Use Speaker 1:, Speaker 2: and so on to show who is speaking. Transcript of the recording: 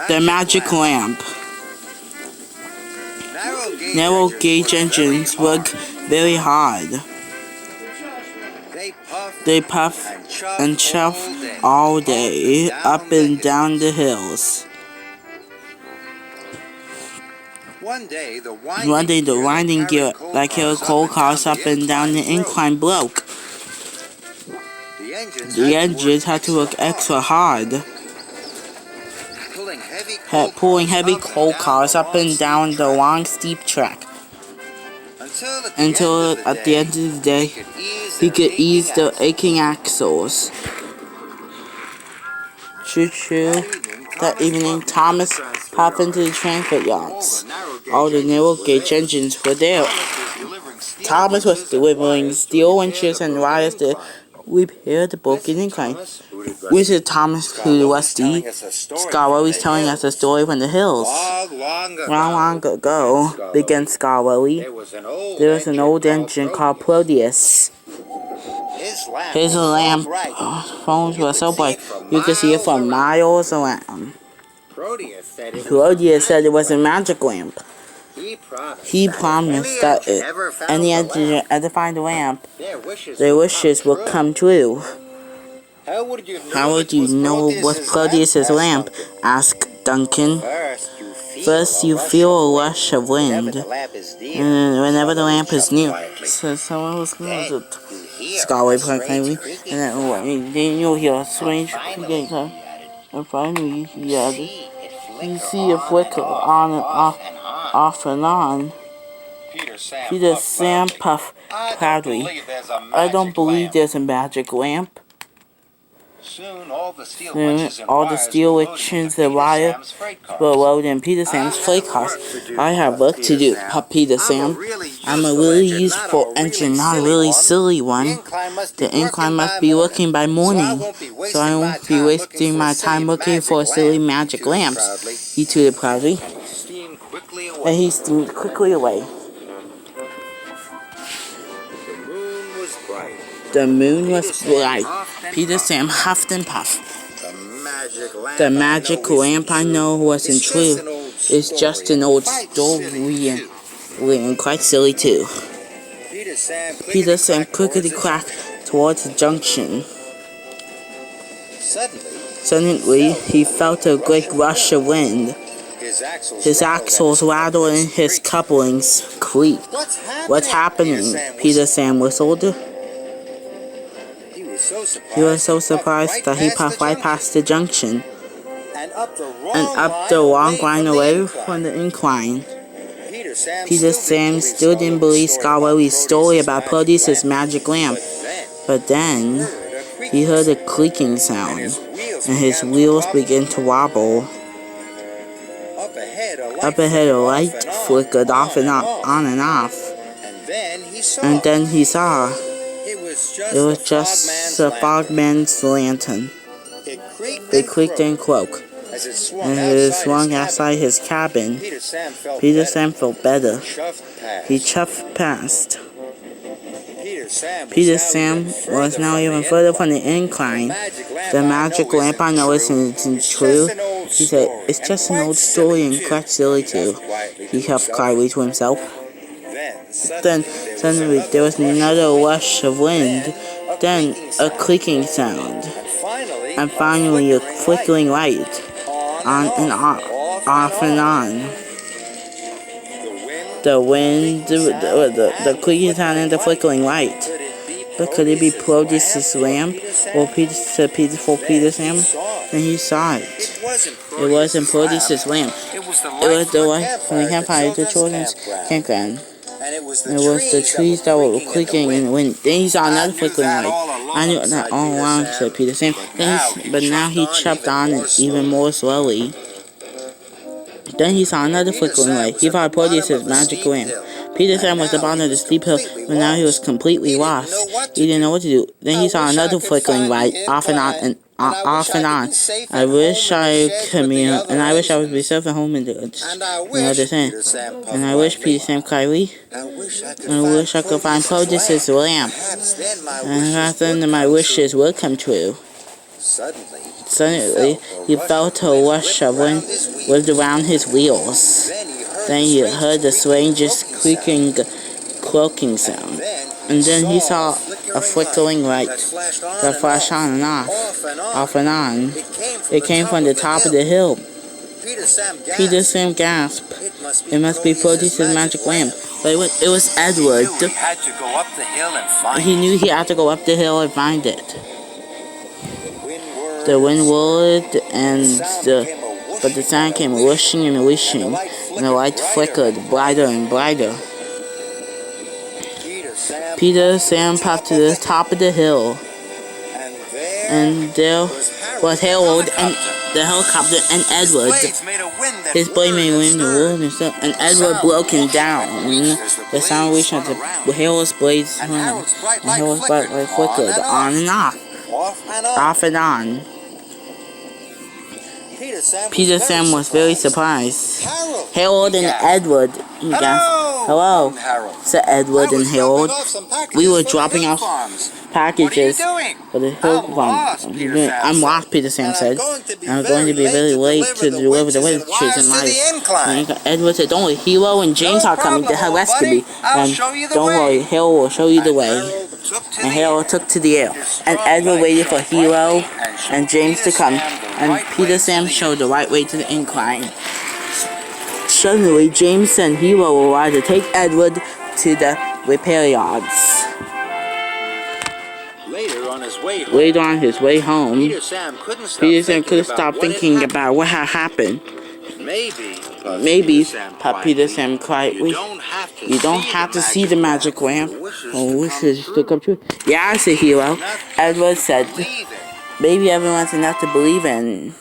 Speaker 1: The magic lamp. Narrow gauge engines work very hard. They puff and chuff all day up and down the hills. One day the winding gear that carried coal cars up and down the incline broke. The engines had to work extra hard, pulling heavy coal cars up and down the long steep track, until at the end of the day he could ease the aching axles. Choo-choo. That evening, Thomas popped into the transport yards. All the narrow gauge engines were there. Thomas was delivering steel winches and wires to repair the broken incline. Wizard Thomas Who Rusty Scarwelly's telling us a story from the hills. Long ago, began Scarwelly, there was an old engine called Proteus. His lamp phones were so bright you could see it for miles around. Proteus said it was a magic lamp. He promised that if any engineer ever find the lamp, their wishes would come true. How would you know it was Proteus's lamp? Asked Duncan. First, you feel a rush of wind, and whenever the lamp is near. So someone was going to Scarway proclaiming, and then you'll hear a strange clicking sound. And finally, he added, you see a flicker on and off and on. Peter Sam puffed proudly. I don't believe there's a magic lamp. Soon, all the steel winches and wire were loaded in Peter Sam's freight cars. I have work to do, Peter Sam. I'm a really useful engine, not a really silly one. The incline must be working by morning, so I won't be wasting my time looking for silly magic lamps, he tooted proudly. And he steamed quickly away. The moon was bright. Peter Sam huffed and puffed. The magic lamp I know wasn't true. It's just an old story and quite silly too. Peter Sam quickly cracked towards the junction. Suddenly, he felt a great rush of wind. His axles rattled and his couplings creaked. What's happening? Peter Sam whistled. He was so surprised that he puffed right past the junction and up the long line away from the incline. Peter Sam still didn't believe Scarwelly's story about Proteus's magic lamp, but then he heard a creaking sound, and his wheels began to wobble. Up ahead, a light flickered off and on and off, and then he saw. It was just the fogman's lantern. It creaked and croaked, and it swung outside his cabin. Peter Sam felt better. He chuffed past. Peter Sam was now even further from the incline. The magic lamp I know isn't true, he said. It's just an old story and quite silly too, he huffed quietly to himself. Then, suddenly, there was another rush of wind, then a clicking sound, and finally a flickering light, on and off and on. The wind, the clicking sound and the flickering light. But could it be Proteus's lamp, or Peter Sam? Then he saw it. It wasn't Proteus's lamp. It was the light from the campfire at the children's campground. It was the trees that were clicking in the wind. Then he saw another flickering light. I knew that all along, said Peter Sam. But now he chopped on it even more slowly. Then he saw another flickering light. He thought Proteus's magic lamp. Peter Sam was at the bottom of the steep hill, but now he was completely lost. He didn't know what to do. Then he saw another flickering light, off and on and off and on. I wish I could be, and I wish I would be safe at home in the other thing. And I wish Peter Sam quietly. And I wish I could find Proteus's lamp. And then my wishes would come true. Suddenly, he felt a rush of wind was around his wheels. Then he heard the strangest creaking, croaking sound. And then he saw a flickering light that flashed on and off and on. It came from the top of the hill. Peter Sam gasped. It must be Proteus's magic lamp. But it was Edward. He knew he had to go up the hill and find it. The wind roared, but the sound came rushing and wishing, and the light flickered brighter and brighter. Peter Sam popped to the top of the hill, and there was Harold and the helicopter and Edward. His blade made wind and roared and stuff, and Edward broke him down. The sound reached out to Harold's blades turned, and Harold's bright light flickered on and off and on. Peter Sam was very surprised. Harold and Edward, he gasped. Hello, said Edward and Harold. We were dropping off packages for the hill farm. I'm lost, Peter Sam said. I'm going to be very late to deliver the witches and lights. Edward said, don't worry, Hero and James are coming to rescue me. And don't worry, Harold will show you the way. And Harold took to the air, and Edward waited for Hero and James to come, and Peter Sam showed the right way to the incline. Suddenly, James and Hero arrived to take Edward to the repair yards. Later on his way home, Peter Sam couldn't stop thinking about what had happened. Maybe, Peter Sam cried, you don't have to see the magic lamp. Oh, wishes to come true. Yeah, said Hero. Edward said, maybe everyone's enough to believe in.